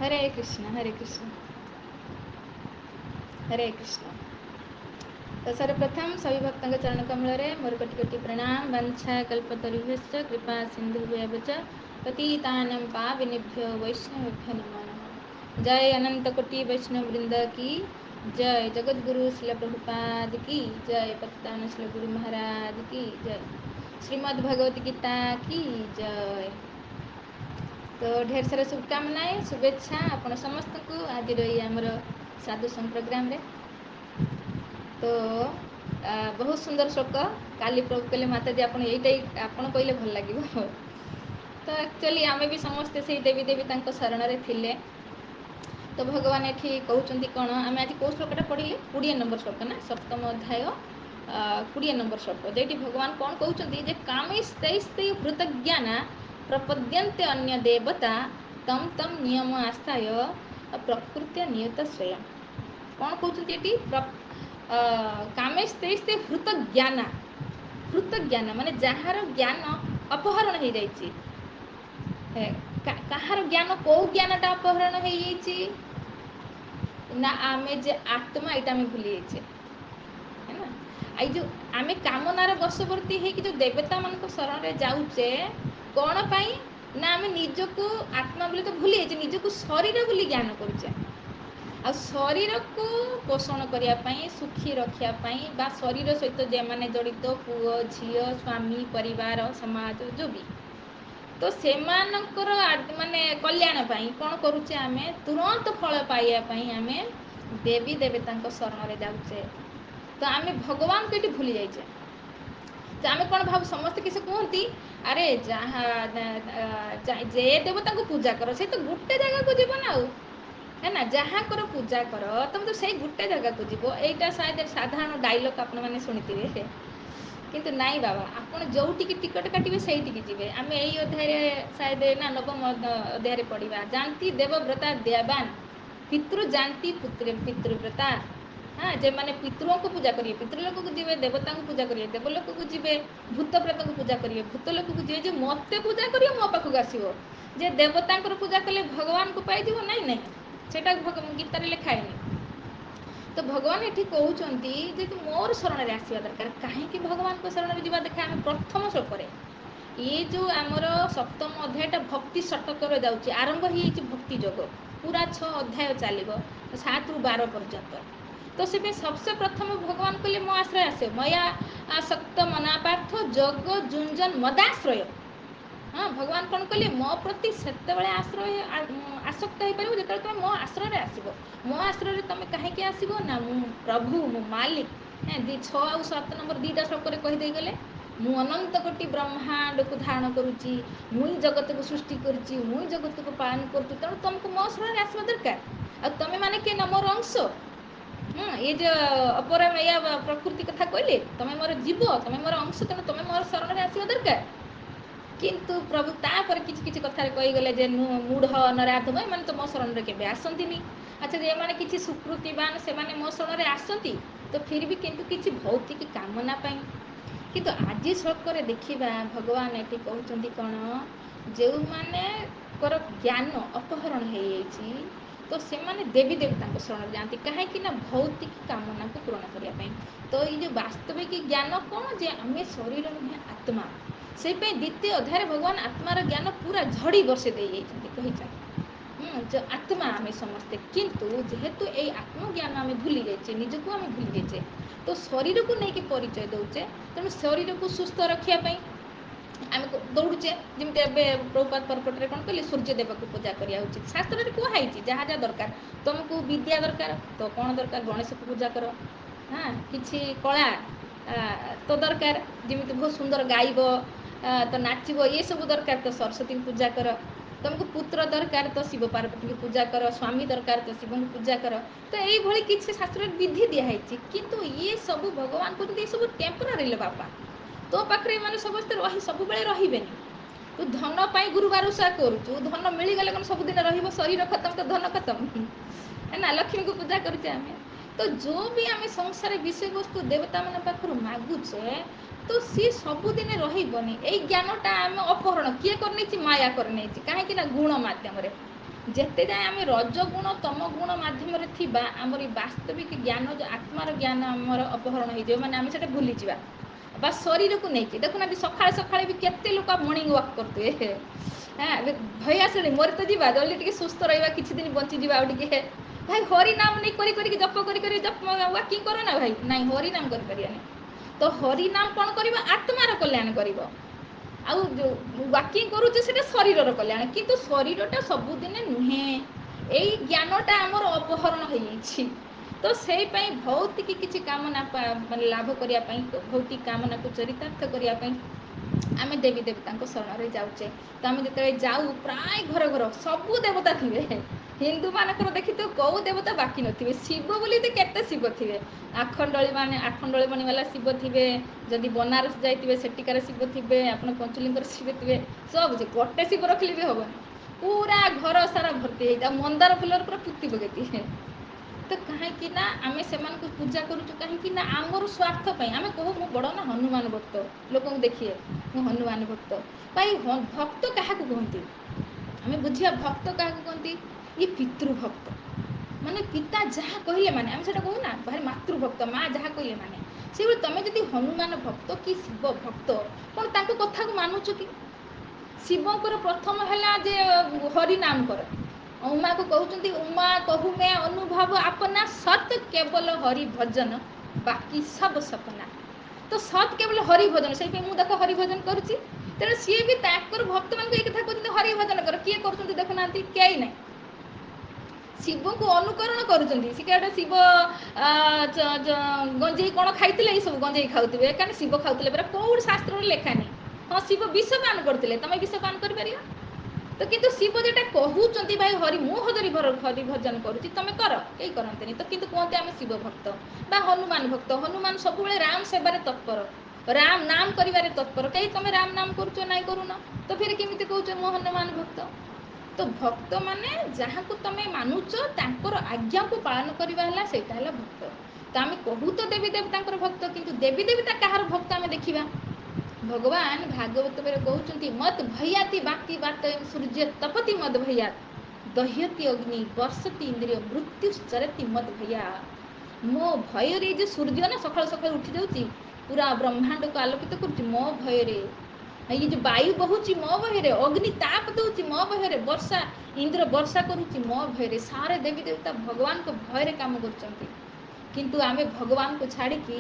हरे कृष्ण हरे कृष्ण हरे कृष्ण। तो सर्वप्रथम सभी भक्तों के चरण कमल मोर कोटि कोटि प्रणाम वंशा कल्पतरुभ्यश्च कृपा सिंधुभ्यः च पतितानां पावनेभ्यो वैष्णवेभ्यो नमो नमः। जय अनंत कोटि वैष्णव वृंद की जय, जगत गुरु श्रील प्रभुपाद की जय, पतितान श्रील गुरु महाराज की जय, श्रीमद् भगवत गीता की जय। तो ढेर सारा शुभकामनाएं शुभेच्छा आपण समस्त को आज रही आमर साधु संघ प्रोग्राम रे। तो बहुत सुंदर श्लोक काली प्रभु कहले माताजी आपण यहीटा आपण कहले भल लगे। तो एक्चुअली आमे भी समस्ते से देवी देवी तांको शरण रे थिले। तो भगवान ये कहते कौन आम आज कौ श्लोकटा पढ़िले 20 नंबर श्लोक ना सप्तम अध्याय 20 नंबर श्लोक जेटी भगवान कौन कहते कामैस्तैस्तै हृतज्ञाना प्रपद्यन्ते अन्य देवता तम तम नियम आस्थाय प्रकृत्या नियत स्वयं। कौन कहते ये कामैस्तैस्तै हृतज्ञाना, हृतज्ञान माने जହାର ज्ञान अपहरण हो जाइए। कहार ज्ञान कौ ज्ञानटा अपहरण हो ना आमे जे आत्मा यहाँ आम भूली जाइए है ना। आई जो आमे कामनार बशवर्ती है कि जो देवता मान शरण में जाऊे कौन पाई ना आमे निजको आत्मा बोली तो भूली जाइए, निजको शरीर बोली ज्ञान करुचे। आ शरीर को पोषण करने सुखी रखापी बा शरीर सहित जे मैंने जड़ित पुओ झील स्वामी परिवार समाज जो भी तो से माने कल्याण कौन करुचे आमे तुरंत फल पाइबापी आम देवी देवता शरण में जाऊे। तो आम भगवान को ये भूली जाइए। तो आम कौन भाव समस्ते किसी कहती अरे जहाँ जे देवता को पूजा कर से तो गोटे जगह को जीव ना है ना, जहाँ कर पूजा कर तुम तो से गोटे जगह को जीव। यहाँ शायद साधारण डायलॉग आपण मैंने शुणिथे किंतु नाई बाबा आपड़ जो टिकट काटे से जी आम यही अध्याय शायद ना नवम अध्याय पढ़ा जानती देवव्रता देवान पितृ जानती पुत्र पितृव्रता। हाँ जे मैंने पितरों को पूजा करिए पितृलोक को जीवे, देवता को पूजा करिए देवलोक को जीवे, भूत प्रेत को पूजा करिए भूतलोक को जीवे। जे मत पूजा करिए मो पाखक आसो जे देवता पूजा कले भगवान को पाई नाई नाई सेटा गीतार लिखाएनि। तो भगवान ये कहते जे तू मोर शरण में आसवा दरकार। कहीं भगवान को शरण में जावा देखा आम प्रथम श्लोक ये जो आमर सप्तम अध्यायटा भक्ति षटकर जाऊँगी आरंभ हो भक्ति जोग पूरा 6 अध्याय चलो 7 ରୁ 12 पर्यंत। तो से सबसे प्रथम भगवान कहले मो आश्रय आस मया आसक्त मना पार्थ जग जुंजन मदाश्रय। हाँ भगवान कौन कहले मो प्रति से आश्रय आसक्त हो पार जो तुम मो आश्रय आसब। मो आश्रय तुम कहीं आसब ना मु प्रभु मो मालिक। 6 और 7 नंबर 2टा श्लोक कहीदे गले मु अनंत कोटि ब्रह्मांड को धारण करुच्ची मुई जगत को सृष्टि करुच्ची मुई जगत को पालन करुच्ची तेणु तुमको मो शरण आसवा दरकार। आ तुम मैंने किए ना मोर अंश। ये जो अपरमया प्रकृति कथा कहले तुम मोर जीव तुम मोर अंश तेणु तुम मोर शरण में आसवा दरकार। किंतु प्रभु तापर किसी कथार कहीगले जे मूढ़ नराधम एम तो मो शरण में केवे आसती। अच्छा जे मैंने किसी सुकृतिवान से मो शरण में आसती तो फिर भी किंतु किसी भौतिक कामना पाई। किंतु आज श्लोक देखा भगवान ये कहते कौन जो माने ज्ञान अपहरण हो तो से माने देवी देवता शरण जाती कहीं भौतिक कामना को पूरण करने। तो ये जो वास्तविक ज्ञान कौन जे आम शरीर नुहे आत्मा से द्वितीय अध्याय भगवान आत्मार ज्ञान पूरा झड़ी बसे दे कही जो आत्मा आम समस्ते किंतु जेहेतु ये आत्मज्ञान आम भूली जाइए निजको आम भूली जाइए तो शरीर को लेकिन परिचय दौचे तेणु शरीर को सुस्थ रखापी आम दौड़े जमी प्रभुपाद परपटे कौन कहले सूर्यदेव को पूजा करा उचित। शास्त्र में कहुई जहाँ जहाँ दरकार तुमको विद्या दरकार तो कौन दरकार गणेश को पूजा कर। हाँ किसी कला तो दरकार जमी बहुत सुंदर गायब तो नाचब ये सब दरकार तो सरस्वती को पूजा कर। तुमको पुत्र दरकार तो शिव पार्वती की पूजा कर, स्वामी दरकार तो शिव को पूजा कर। तो ये किसी शास्त्र विधि दिखाई किंतु ये सब भगवान कहते सब टेम्पोरारी बापा तो पाखे मैंने समस्ते सब रे तू धन पाई गुरुवार ओषा करुचु धन मिलगले कौन सबुदिन शरीर खत्म तो धन खत्म है ना। लक्ष्मी को पूजा करुचे आम तो जो भी आम संसार विषय वस्तु देवता मान पाखर मागुचे तो सी सबुदिन रही ज्ञानटा आम अपहरण किए कर माया कर कहीं गुण मध्यम ଯେତେ ଯାଏ ଆମେ ରଜଗୁଣ ତମ ଗୁଣ ମାଧ୍ୟମରେ ଥିବା ଆମର ଏ ବାସ୍ତବିକ ଜ୍ଞାନ ଯେଉଁ ଆତ୍ମାର ଜ୍ଞାନ ଆମର ଅପହରଣ ହେଇଯିବ, ମାନେ ଆମେ ସେଇଟା ଭୁଲିଯିବା। ବା ଶରୀରକୁ ନେଇକି ଦେଖୁନାହାନ୍ତି ସକାଳେ ସକାଳେ ବି କେତେ ଲୋକ ମର୍ଣ୍ଣିଂ ୱାକ୍ କରୁଥିବେ। ହଁ ଭୟ ଆସିଲାଣି ମୋର ତ ଯିବା ଜଲ୍ଦି ଟିକେ ସୁସ୍ଥ ରହିବା, କିଛି ଦିନ ବଞ୍ଚିଯିବା ଆଉ ଟିକେ। ଭାଇ ହରି ନାମ ନେଇ କରିକି ଜପ କରି ୱାକିଂ କର ନା ଭାଇ, ନାଇଁ ହରି ନାମ କରିପାରିବାନି। ତ ହରି ନାମ କ'ଣ କରିବ? ଆତ୍ମାର କଲ୍ୟାଣ କରିବ। ଆଉ ଯେଉଁ ୱାକିଂ କରୁଛେ ସେଟା ଶରୀରର କଲ୍ୟାଣ, କିନ୍ତୁ ଶରୀରଟା ସବୁଦିନେ ନୁହେଁ। ଏଇ ଜ୍ଞାନଟା ଆମର ଅପହରଣ ହେଇଯାଇଛି। ତ ସେଇ ପାଇଁ ଭୌତିକ କିଛି କାମନା ମାନେ ଲାଭ କରିବା ପାଇଁ, ଭୌତିକ କାମନାକୁ ଚରିତାର୍ଥ କରିବା ପାଇଁ ଆମେ ଦେବୀ ଦେବତାଙ୍କ ଶରଣରେ ଯାଉଛେ। ତ ଆମେ ଯେତେବେଳେ ଯାଉ ପ୍ରାୟ ଘର ଘର ସବୁ ଦେବତା ଥିବେ। ହିନ୍ଦୁମାନଙ୍କର ଦେଖିଥିବ କେଉଁ ଦେବତା ବାକି ନଥିବେ। ଶିବ ବୋଲି ତ କେତେ ଶିବ ଥିବେ। ଆଖଣ୍ଡଳମଣି ବାଲା ଶିବ ଥିବେ, ଯଦି ବନାରସ ଯାଇଥିବେ ସେଠିକାର ଶିବ ଥିବେ, ଆପଣ ପଞ୍ଚଲିଙ୍ଗର ଶିବ ଥିବେ, ସବୁ ଗୋଟେ ଶିବ ରଖିଲେ ବି ହେବନି। ପୁରା ଘର ସାରା ଭର୍ତ୍ତି ହେଇଯାଉ, ମନ୍ଦାର ଫୁଲର ପୁରା ପୋତି ପକେଇଥିବେ। ତ କାହିଁକି ନା ଆମେ ସେମାନଙ୍କୁ ପୂଜା କରୁଛୁ, କାହିଁକି ନା ଆମର ସ୍ୱାର୍ଥ ପାଇଁ। ଆମେ କହୁ ମୁଁ ବଡ଼ ନା ହନୁମାନ ଭକ୍ତ, ଲୋକଙ୍କୁ ଦେଖିଏ ମୁଁ ହନୁମାନ ଭକ୍ତ। ଭାଇ ଭକ୍ତ କାହାକୁ କୁହନ୍ତି? ଆମେ ବୁଝିବା ଭକ୍ତ କାହାକୁ କୁହନ୍ତି? ଇଏ ପିତୃଭକ୍ତ, ମାନେ ପିତା ଯାହା କହିଲେ ମାନେ, ଆମେ ସେଟା କହୁନା ଭାରି ମାତୃଭକ୍ତ, ମା ଯାହା କହିଲେ ମାନେ। ସେଇଭଳି ତମେ ଯଦି ହନୁମାନ ଭକ୍ତ କି ଶିବ ଭକ୍ତ, କ'ଣ ତାଙ୍କ କଥାକୁ ମାନୁଛ କି? ଶିବଙ୍କର ପ୍ରଥମ ହେଲା ଯେ ହରି ନାମ କର। ଉମାକୁ କହୁଛନ୍ତି ଉମା କହୁ ମେ ଅନୁଭବ ଆପନା, ସତ୍ କେବଳ ହରି ଭଜନ ବାକି ସବୁ ସପନା। ତ ସତ୍ କେବଳ ହରି ଭଜନ, ସେଇପାଇଁ ମୁଁ ଦେଖ ହରି ଭଜନ କରୁଛି। ତେଣୁ ସିଏ ବି ତାଙ୍କର ଭକ୍ତମାନଙ୍କୁ ଏଇ କଥା କହୁଛନ୍ତି ହରି ଭଜନ କର। କିଏ କରୁଛନ୍ତି ଦେଖୁନାହାନ୍ତି? କେହି ନାହିଁ। ଶିବଙ୍କୁ ଅନୁକରଣ କରୁଛନ୍ତି। ସେ ଗୋଟେ ଶିବ ଗଞ୍ଜେଇ କ'ଣ ଖାଇଥିଲେ? ଏଇ ସବୁ ଗଞ୍ଜେଇ ଖାଉଥିବେ, କାରଣ ଶିବ ଖାଉଥିଲେ ପରା, କୋଉଠି ଶାସ୍ତ୍ରରେ ଲେଖା ନାହିଁ। ହଁ ଶିବ ବିଷ ପାନ କରୁଥିଲେ, ତମେ ବିଷ ପାନ କରିପାରିବ? ତ କିନ୍ତୁ ଶିବ ଯେଟା କହୁଛନ୍ତି ଭାଇ ହରି ମୁଁ ହରି ଭଜନ କରୁଛି, ତମେ କର, କେହି କରନ୍ତିନି। ତ କିନ୍ତୁ କୁହନ୍ତି ଆମେ ଶିବ ଭକ୍ତ ବା ହନୁମାନ ଭକ୍ତ। ହନୁମାନ ସବୁବେଳେ ରାମ ସେବାରେ ତତ୍ପର, ରାମ ନାମ କରିବାରେ ତତ୍ପର। କେହି ତମେ ରାମ ନାମ କରୁଛ? ନାଇଁ କରୁନ, ତ ଫେର କେମିତି କହୁଛ ମୁଁ ହନୁମାନ ଭକ୍ତ? ତ ଭକ୍ତ ମାନେ ଯାହାକୁ ତମେ ମାନୁଛ, ତାଙ୍କର ଆଜ୍ଞାକୁ ପାଳନ କରିବା ହେଲା, ସେଇଟା ହେଲା ଭକ୍ତ। ତ ଆମେ କହୁ ତ ଦେବୀ ଦେବତାଙ୍କର ଭକ୍ତ, କିନ୍ତୁ ଦେବୀ ଦେବତା କାହାର ଭକ୍ତ ଆମେ ଦେଖିବା। ଭଗବାନ ଭାଗବତରେ କହୁଛନ୍ତି ମତ୍ ଭୟାତି ବାତି ବାତ ସୂର୍ଯ୍ୟ ତପତି ମଦ ଭୟାତ ଦହ୍ୟତି ଅଗ୍ନି ବର୍ଷତି ଇନ୍ଦ୍ରିୟ ମୃତ୍ୟୁଶ୍ଚରତି ମଦ ଭୟା। ମୋ ଭୟରେ ଏ ଯେଉଁ ସୂର୍ଯ୍ୟ ନା ସକାଳୁ ସକାଳୁ ଉଠି ଯାଉଛି, ପୁରା ବ୍ରହ୍ମାଣ୍ଡକୁ ଆଲୋକିତ କରୁଛି ମୋ ଭୟରେ। ଇଏ ଯେଉଁ ବାୟୁ ବହୁଛି ମୋ ଭୟରେ, ଅଗ୍ନି ତାପ ଦେଉଛି ମୋ ଭୟରେ, ବର୍ଷା ଇନ୍ଦ୍ର ବର୍ଷା କରୁଛି ମୋ ଭୟରେ। ସାରେ ଦେବୀ ଦେବତା ଭଗବାନଙ୍କ ଭୟରେ କାମ କରୁଛନ୍ତି। କିନ୍ତୁ ଆମେ ଭଗବାନଙ୍କୁ ଛାଡ଼ିକି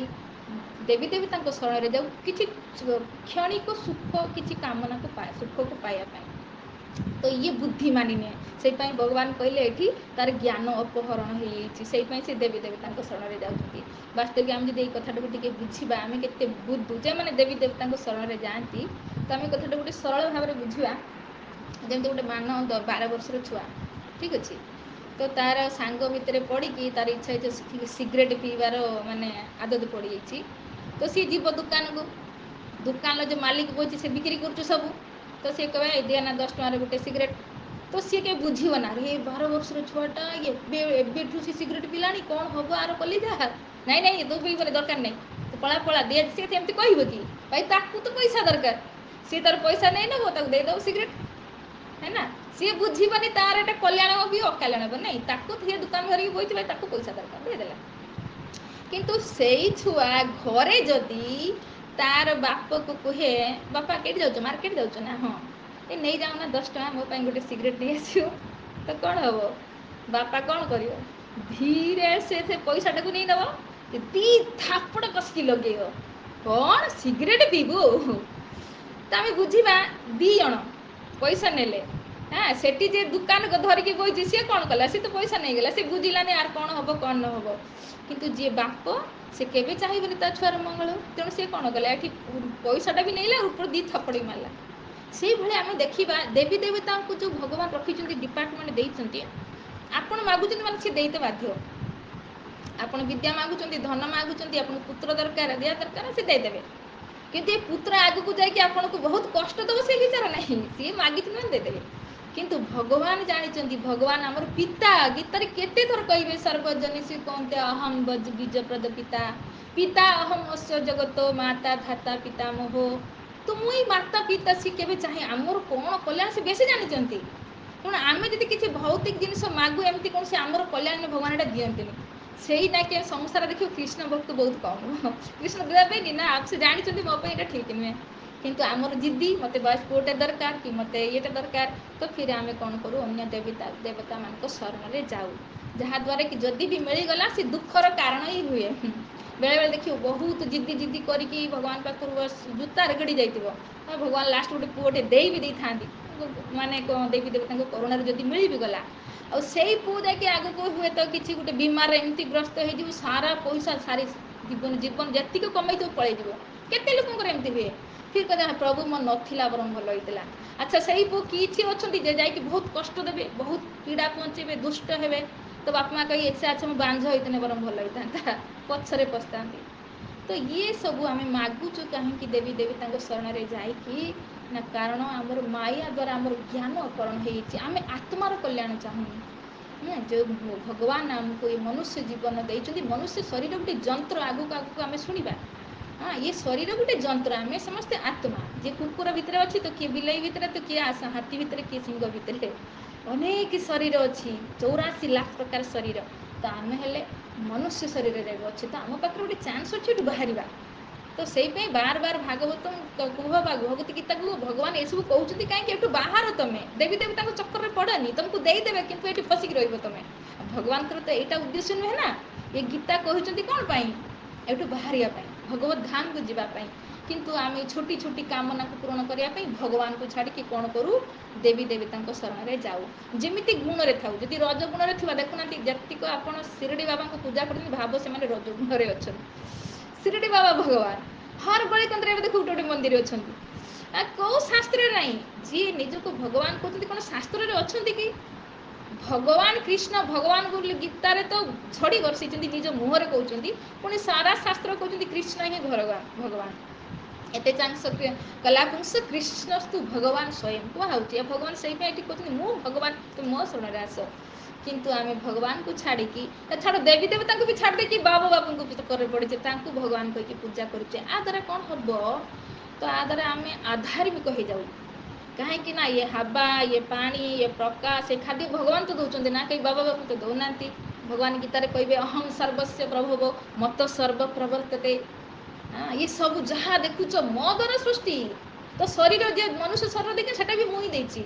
ଦେବୀ ଦେବତାଙ୍କ ଶରଣରେ ଯାଉ କିଛି କ୍ଷଣିକ ସୁଖ, କିଛି କାମନାକୁ ସୁଖକୁ ପାଇବା ପାଇଁ। ତ ଇଏ ବୁଦ୍ଧି ମାନିନିଏ। ସେଇପାଇଁ ଭଗବାନ କହିଲେ ଏଠି ତାର ଜ୍ଞାନ ଅପହରଣ ହେଇଯାଇଛି, ସେଇପାଇଁ ସେ ଦେବୀ ଦେବତାଙ୍କ ଶରଣରେ ଯାଉଛନ୍ତି। ବାସ୍ତବିକ ଆମେ ଯଦି ଏଇ କଥାଟାକୁ ଟିକେ ବୁଝିବା, ଆମେ କେତେ ବୁଦ୍ଧୁ ଯେଉଁମାନେ ଦେବୀ ଦେବତାଙ୍କ ଶରଣରେ ଯାଆନ୍ତି। ତ ଆମେ କଥାଟା ଗୋଟେ ସରଳ ଭାବରେ ବୁଝିବା। ଯେମିତି ଗୋଟେ ମାନ 12 ବର୍ଷର ଛୁଆ, ଠିକ୍ ଅଛି, ତ ତାର ସାଙ୍ଗ ଭିତରେ ପଡ଼ିକି ତାର ଇଚ୍ଛା ହେଇଛି ସିଗାରେଟ୍ ପିଇବାର, ମାନେ ଆଦତ ପଡ଼ିଯାଇଛି। ତ ସିଏ ଯିବ ଦୋକାନକୁ, ଦୋକାନର ଯେଉଁ ମାଲିକ ବସିଛି ସେ ବିକ୍ରି କରୁଛୁ ସବୁ। ତ ସିଏ କହିବା ଏ ଦିଅ ନା 10 ଟଙ୍କାରେ ଗୋଟେ ସିଗାରେଟ୍। ତ ସିଏ କେବେ ବୁଝିବ ନା, ଏ 12 ବର୍ଷର ଛୁଆଟା ଏବେଠୁ ସେ ସିଗାରେଟ୍ ପିଲାଣି, କ'ଣ ହେବ ଆର କଲିଜା? ନାଇଁ ନାଇଁ ତୁ ପିଇବନି, ଦରକାର ନାହିଁ, ତୁ ପଳା ଦିଏ। ସିଏ ଏମିତି କହିବ କି? ଭାଇ ତାକୁ ତ ପଇସା ଦରକାର, ସିଏ ତାର ପଇସା ନେଇ ନେବ, ତାକୁ ଦେଇଦେବ ସିଗାରେଟ୍, ହେ ନା। ସିଏ ବୁଝିବନି ତାର ଏଟା କଲ୍ୟାଣ ହେବ କି ଅକଲ୍ୟାଣ ହେବ। ନାହିଁ, ତାକୁ ସିଏ ଦୋକାନ ଧରିକି ବସିଥିବ, ତାକୁ ପଇସା ଦରକାର, ଦେଇଦେଲା। କିନ୍ତୁ ସେଇ ଛୁଆ ଘରେ ଯଦି ତାର ବାପକୁ କୁହେ ବାପା କେଠି ଯାଉଛ? ମାର୍କେଟ ଯାଉଛ ନା? ହଁ, ଏ ନେଇଯାଉନା 10 ଟଙ୍କା, ମୋ ପାଇଁ ଗୋଟେ ସିଗାରେଟ୍ ନେଇ ଆସିବ। ତ କ'ଣ ହେବ? ବାପା କ'ଣ କରିବ? ଧୀରେ ସେ ପଇସାଟାକୁ ନେଇ ନେବ, 2 ଥାପଡ଼ କଷିକି ଲଗେଇବ। କ'ଣ ସିଗାରେଟ୍ ପିଇବୁ? ତ ଆମେ ବୁଝିବା 2 ଜଣ ପଇସା ନେଲେ। ହଁ, ସେଠି ଯେ ଦୋକାନ ଧରିକି ବଇଛି ସିଏ କ'ଣ କଲା? ସିଏ ତ ପଇସା ନେଇଗଲା, ସେ ବୁଝିଲାନି ଆର କ'ଣ ହେବ କ'ଣ ନ ହେବ। କିନ୍ତୁ ଯିଏ ବାପ, ସେ କେବେ ଚାହିଁବନି ତା ଛୁଆର ମଙ୍ଗଳ। ତେଣୁ ସେ କ'ଣ କଲା? ଏଠି ପଇସାଟା ବି ନେଇଲା, ଉପରୁ 2 ଥାପଡ଼ ବି ମାରିଲା। ସେଇଭଳି ଆମେ ଦେଖିବା ଦେବୀ ଦେବତାଙ୍କୁ ଯେଉଁ ଭଗବାନ ରଖିଛନ୍ତି, ଡିପାର୍ଟମେଣ୍ଟ ଦେଇଛନ୍ତି, ଆପଣ ମାଗୁଛନ୍ତି ମାନେ ସେ ଦେଇତେ ବାଧ୍ୟ। ଆପଣ ବିଦ୍ୟା ମାଗୁଛନ୍ତି, ଧନ ମାଗୁଛନ୍ତି, ଆପଣଙ୍କୁ ପୁତ୍ର ଦରକାର, ଦେହ ଦରକାର, ସେ ଦେଇଦେବେ। କିନ୍ତୁ ଏ ପୁତ୍ର ଆଗକୁ ଯାଇକି ଆପଣଙ୍କୁ ବହୁତ କଷ୍ଟ ଦେବ, ସେ ବିଚାର ନାହିଁ, ସିଏ ମାଗିଛନ୍ତି ମାନେ ଦେଇଦେବେ। କିନ୍ତୁ ଭଗବାନ ଜାଣିଛନ୍ତି, ଭଗବାନ ଆମର ପିତା। ଗୀତାରେ କେତେ ଥର କହିବେ ସର୍ବଜନୀ ସେ କହନ୍ତି ଅହମ୍ ବୀଜପ୍ରଦ ପିତା, ପିତା ଅହମ୍ ଅସ୍ୟ ଜଗତ ମାତା ଧାତା ପିତା ମୋହ। ତ ମୁଁ ଏଇ ମାତା ପିତା, ସିଏ କେବେ ଚାହେଁ ଆମର କ'ଣ କଲ୍ୟାଣ, ସେ ବେଶୀ ଜାଣିଛନ୍ତି। ତେଣୁ ଆମେ ଯଦି କିଛି ଭୌତିକ ଜିନିଷ ମାଗୁ ଏମିତି କୌଣସି ଆମର କଲ୍ୟାଣ ଭଗବାନ ଏଇଟା ଦିଅନ୍ତିନି। ସେଇଟା କି ସଂସାର ଦେଖିବୁ କୃଷ୍ଣ ଭକ୍ତ ବହୁତ କମ୍। କୃଷ୍ଣ ଦେବା ପାଇଁ ନା ସେ ଜାଣିଛନ୍ତି ମୋ ପାଇଁ ଏଇଟା ଠିକ୍ ନୁହେଁ, କିନ୍ତୁ ଆମର ଜିଦି ମୋତେ ବୟସ ପୁଅଟେ ଦରକାର କି ମୋତେ ଇଏଟା ଦରକାର, ତ ଫିର ଆମେ କ'ଣ କରୁ ଅନ୍ୟ ଦେବତାମାନଙ୍କ ଶରଣରେ ଯାଉ, ଯାହାଦ୍ୱାରା କି ଯଦି ବି ମିଳିଗଲା ସେ ଦୁଃଖର କାରଣ ହିଁ ହୁଏ। ବେଳେବେଳେ ଦେଖିବୁ ବହୁତ ଜିଦି କରିକି ଭଗବାନ ପାଖରୁ ଜୁତା ରଗଡ଼ି ଯାଇଥିବ, ଭଗବାନ ଲାଷ୍ଟ ଗୋଟେ ପୁଅଟେ ଦେଇ ବି ଦେଇଥାନ୍ତି, ମାନେ କ'ଣ ଦେବୀ ଦେବତାଙ୍କ କରୁଣାରୁ ଯଦି ମିଳିବି ଗଲା, ଆଉ ସେଇ ପୁଅ ଯାଇକି ଆଗକୁ ହୁଏତ କିଛି ଗୋଟେ ବିମାର ଏମିତି ଗ୍ରସ୍ତ ହେଇଯିବ ସାରା ପଇସା ସାରି ଜୀବନ ଯେତିକି କମେଇଥିବ ପଳେଇଯିବ। କେତେ ଲୋକଙ୍କର ଏମିତି ହୁଏ। ଠିକ୍ କଥା, ପ୍ରଭୁ ମୋର ନଥିଲା ବରଂ ଭଲ ହେଇଥିଲା। ଆଚ୍ଛା ସେଇ ପୁଅ କିଛି ଅଛନ୍ତି ଯେ ଯାଇକି ବହୁତ କଷ୍ଟ ଦେବେ, ବହୁତ ପୀଡ଼ା ପହଞ୍ଚେଇବେ, ଦୁଷ୍ଟ ହେବେ, ତ ବାପା ମା କହି ଏସେ ଆଚ୍ଛା ମୁଁ ବାଞ୍ଝ ହେଇଥିଲେ ବରଂ ଭଲ ହେଇଥାନ୍ତା, ପଛରେ ପସ୍ତାନ୍ତି। ତ ଇଏ ସବୁ ଆମେ ମାଗୁଛୁ କାହିଁକି ଦେବୀ ଦେବତାଙ୍କ ଶରଣରେ ଯାଇକି ନା, କାରଣ ଆମର ମାୟା ଦ୍ୱାରା ଆମର ଜ୍ଞାନ ଅପହରଣ ହେଇଯାଇଛି। ଆମେ ଆତ୍ମାର କଲ୍ୟାଣ ଚାହୁଁନୁ। ଯେଉଁ ଭଗବାନ ଆମକୁ ଏ ମନୁଷ୍ୟ ଜୀବନ ଦେଇଛନ୍ତି, ମନୁଷ୍ୟ ଶରୀର ଗୋଟେ ଯନ୍ତ୍ର, ଆଗକୁ ଆଗକୁ ଆମେ ଶୁଣିବା। ଇଏ ଶରୀର ଗୋଟେ ଯନ୍ତ୍ର, ଆମେ ସମସ୍ତେ ଆତ୍ମା। ଯିଏ କୁକୁର ଭିତରେ ଅଛି ତ କିଏ ବିଲେଇ ଭିତରେ, ତ କିଏ ହାତୀ ଭିତରେ, କିଏ ସିଂହ ଭିତରେ, ଅନେକ ଶରୀର ଅଛି, 84 ଲାଖ ପ୍ରକାର ଶରୀର। ତ ଆମେ ହେଲେ ମନୁଷ୍ୟ ଶରୀରରେ ଅଛି, ତ ଆମ ପାଖରେ ଗୋଟେ ଚାନ୍ସ ଅଛି ଏଠୁ ବାହାରିବା। ତ ସେଇପାଇଁ ବାର ବାର ଭାଗବତ କୁହ ବା ଭଗବତ ଗୀତା କୁହ, ଭଗବାନ ଏସବୁ କହୁଛନ୍ତି କାହିଁକି ଏଠୁ ବାହାର, ତମେ ଦେବୀ ଦେବତାଙ୍କ ଚକ୍କରରେ ପଡ଼ନି, ତମକୁ ଦେଇଦେବେ କିନ୍ତୁ ଏଠି ଫସିକି ରହିବ ତମେ। ଭଗବାନଙ୍କର ତ ଏଇଟା ଉଦ୍ଦେଶ୍ୟ ନୁହେଁ ନା। ଏ ଗୀତା କହିଛନ୍ତି କ'ଣ ପାଇଁ? ଏଠୁ ବାହାରିବା ପାଇଁ, ଭଗବତ ଧାମକୁ ଯିବା ପାଇଁ। କିନ୍ତୁ ଆମେ ଛୋଟି ଛୋଟି କାମନାକୁ ପୂରଣ କରିବା ପାଇଁ ଭଗବାନଙ୍କୁ ଛାଡ଼ିକି କ'ଣ କରୁ? ଦେବୀ ଦେବତାଙ୍କ ଶରଣରେ ଯାଉ, ଯେମିତି ଗୁଣରେ ଥାଉ। ଯଦି ରଜ ଗୁଣରେ ଥିବା, ଦେଖୁନାହାନ୍ତି ଯେତିକ ଆପଣ ଶିରଡ଼ି ବାବାଙ୍କୁ ପୂଜା କରୁଛନ୍ତି, ଭାବ ସେମାନେ ରଜ ଗୁଣରେ ଅଛନ୍ତି। ଶିରଡ଼ି ବାବା ଭଗବାନ ହର ଗଳି କନ୍ଦିରେ ଏବେ ଦେଖ ଗୋଟେ ଗୋଟେ ମନ୍ଦିର ଅଛନ୍ତି। କେଉଁ ଶାସ୍ତ୍ରରେ ନାହିଁ। ଯିଏ ନିଜକୁ ଭଗବାନ କହୁଛନ୍ତି କ'ଣ ଶାସ୍ତ୍ରରେ ଅଛନ୍ତି କି? ଭଗବାନ କୃଷ୍ଣ ଭଗବାନ ବୋଲି ଗୀତାରେ ତ ଝଡ଼ି ବର୍ଷିଛନ୍ତି, ନିଜ ମୁହଁରେ କହୁଛନ୍ତି, ପୁଣି ସାରା ଶାସ୍ତ୍ର କହୁଛନ୍ତି କୃଷ୍ଣ ହିଁ ଭଗବାନ। ଏତେ ଚାଂସ କଲାପୁଂସ କୃଷ୍ଣସ୍ତୁ ଭଗବାନ ସ୍ୱୟଂ କୁହାହେଉଛି। ଭଗବାନ ସେଇପାଇଁ ଏଠି କହୁଛନ୍ତି ମୁଁ ଭଗବାନ, ତୁମେ ମୋ ଶରଣରେ ଆସ। କିନ୍ତୁ ଆମେ ଭଗବାନଙ୍କୁ ଛାଡ଼ିକି, ଛାଡ଼ ଦେବୀ ଦେବତାଙ୍କୁ ବି ଛାଡ଼ି ଦେଇକି ବାବୁଙ୍କୁ ଚକ୍କରରେ ପଡ଼ିଛେ, ତାଙ୍କୁ ଭଗବାନ କହିକି ପୂଜା କରୁଛେ। ଆ ଦ୍ୱାରା କ'ଣ ହେବ? ତ ଆ ଦ୍ୱାରା ଆମେ ଆଧାର୍ମିକ ହେଇଯାଉ। କାହିଁକି ନା ଇଏ ହାବା, ଇଏ ପାଣି, ଇଏ ପ୍ରକାଶ, ଏ ଖାଦ୍ୟ ଭଗବାନ ତ ଦେଉଛନ୍ତି ନା, କେହି ବାବାକୁ ତ ଦେଉନାହାନ୍ତି। ଭଗବାନ ଗୀତାରେ କହିବେ ଅହଂ ସର୍ବସ୍ୟ ପ୍ରଭବ ମତ ସର୍ବ ପ୍ରବର୍ତ୍ତତେ। ଇଏ ସବୁ ଯାହା ଦେଖୁଛ ମୋ ଦ୍ୱାରା ସୃଷ୍ଟି। ତ ଶରୀର ଯେ ମନୁଷ୍ୟ ଶରୀର ଦେଇଛି ସେଟା ବି ମୁଁ ହିଁ ଦେଇଛି।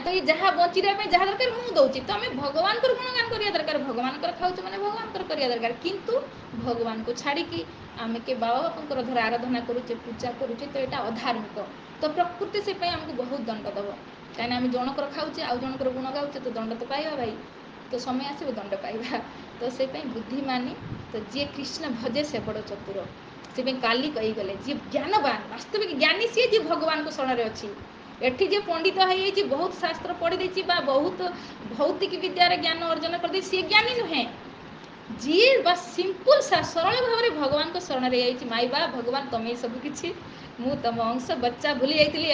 ତ ଏ ଯାହା ବଞ୍ଚିବା ପାଇଁ ଯାହା ଦରକାର ମୁଁ ଦେଉଛି। ତ ଆମେ ଭଗବାନଙ୍କର ଗୁଣଗାନ କରିବା ଦରକାର, ଭଗବାନଙ୍କର ଖାଉଛୁ ମାନେ ଭଗବାନଙ୍କର କରିବା ଦରକାର। କିନ୍ତୁ ଭଗବାନଙ୍କୁ ଛାଡ଼ିକି ଆମେ କିଏ ବାବା ବାପୁଙ୍କର ଧର ଆରାଧନା କରୁଛେ, ପୂଜା କରୁଛେ, ତ ଏଇଟା ଅଧାର୍ମିକ। ତ ପ୍ରକୃତି ସେ ପାଇଁ ଆମକୁ ବହୁତ ଦଣ୍ଡ ଦେବ। କାହିଁକିନା ଆମେ ଜଣଙ୍କର ଖାଉଛେ, ଆଉ ଜଣଙ୍କର ଗୁଣ ଗାଉଛେ, ତ ଦଣ୍ଡ ତ ପାଇବା ଭାଇ। ତ ସମୟ ଆସିବ ଦଣ୍ଡ ପାଇବା। ତ ସେପାଇଁ ବୁଦ୍ଧିମାନି, ତ ଯିଏ କୃଷ୍ଣ ଭଜେ ସେ ବଡ଼ ଚତୁର। ସେପାଇଁ କାଲି କହିଗଲେ ଯିଏ ଜ୍ଞାନବାନ, ବାସ୍ତବିକ ଜ୍ଞାନୀ ସିଏ ଯିଏ ଭଗବାନଙ୍କ ଶରଣରେ ଅଛି। ଏଠି ଯିଏ ପଣ୍ଡିତ ହେଇଯାଇଛି, ବହୁତ ଶାସ୍ତ୍ର ପଢ଼ିଦେଇଛି ବା ବହୁତ ଭୌତିକ ବିଦ୍ୟାରେ ଜ୍ଞାନ ଅର୍ଜନ କରିଦେଇଛି, ସିଏ ଜ୍ଞାନୀ ନୁହେଁ। ଯିଏ ବା ସିମ୍ପଲ ସରଳ ଭାବରେ ଭଗବାନଙ୍କ ଶରଣରେ ଯାଇଛି, ମାଇବା ଭଗବାନ ତମେ ସବୁ କିଛି, ମୁଁ ତମ ଅଂଶ, ବଚ୍ଚା ଭୁଲି ଯାଇଥିଲି,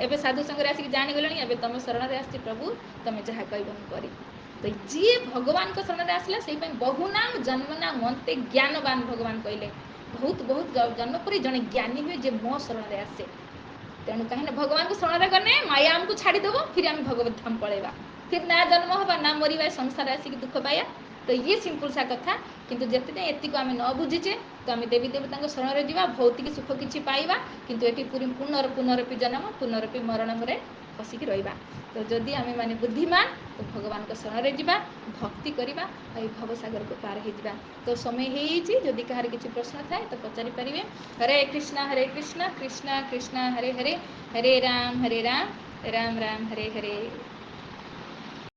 ଏବେ ସାଧୁ ସଙ୍ଗରେ ଆସିକି ଜାଣିଗଲେଣି, ଏବେ ତମ ଶରଣରେ ଆସିଛି ପ୍ରଭୁ, ତମେ ଯାହା କହିବ ମୁଁ କରିବି। ତ ଯିଏ ଭଗବାନଙ୍କ ଶରଣରେ ଆସିଲା, ସେଇପାଇଁ ବହୁନାମ ଜନ୍ମନା ମନ୍ତେ ଜ୍ଞାନବାନ ଭଗବାନ କହିଲେ। ବହୁତ ବହୁତ ଜନ୍ମ ପରେ ଜଣେ ଜ୍ଞାନୀ ହୁଏ ଯେ ମୋ ଶରଣରେ ଆସେ। ତେଣୁ କାହିଁକିନା ଭଗବାନଙ୍କୁ ଶରଣରେ ଗଲେ ମାୟା ଆମକୁ ଛାଡ଼ିଦେବ, ଫିର ଆମେ ଭଗବତ ଧାମ ପଳେଇବା। ଫିର ନା ଜନ୍ମ ହେବା, ନା ମରିବା, ସଂସାର ଆସିକି ଦୁଃଖ ପାଇବା। ତ ଇଏ ସିମ୍ପଲ ସା କଥା। କିନ୍ତୁ ଯେତେଯାଏଁ ଏତିକି ଆମେ ନ ବୁଝିଛେ, ତ ଆମେ ଦେବୀ ଦେବତାଙ୍କ ଶରଣରେ ଯିବା, ଭୌତିକ ସୁଖ କିଛି ପାଇବା, କିନ୍ତୁ ଏଠି ପୁନରପି ଜନ୍ମ, ପୁନରପି ମରଣରେ ଫସିକି ରହିବା। ତ ଯଦି ଆମେ ମାନେ ବୁଦ୍ଧିମାନ, ତ ଭଗବାନଙ୍କ ଶରଣରେ ଯିବା, ଭକ୍ତି କରିବା, ଆଉ ଏ ଭବସାଗରକୁ ପାର ହେଇଯିବା। ତ ସମୟ ହେଇଯାଇଛି, ଯଦି କାହାର କିଛି ପ୍ରଶ୍ନ ଥାଏ ତ ପଚାରି ପାରିବେ। ହରେ କୃଷ୍ଣ କୃଷ୍ଣ କୃଷ୍ଣ ହରେ ହରେ, ହରେ ରାମ ରାମ ରାମ ହରେ ହରେ।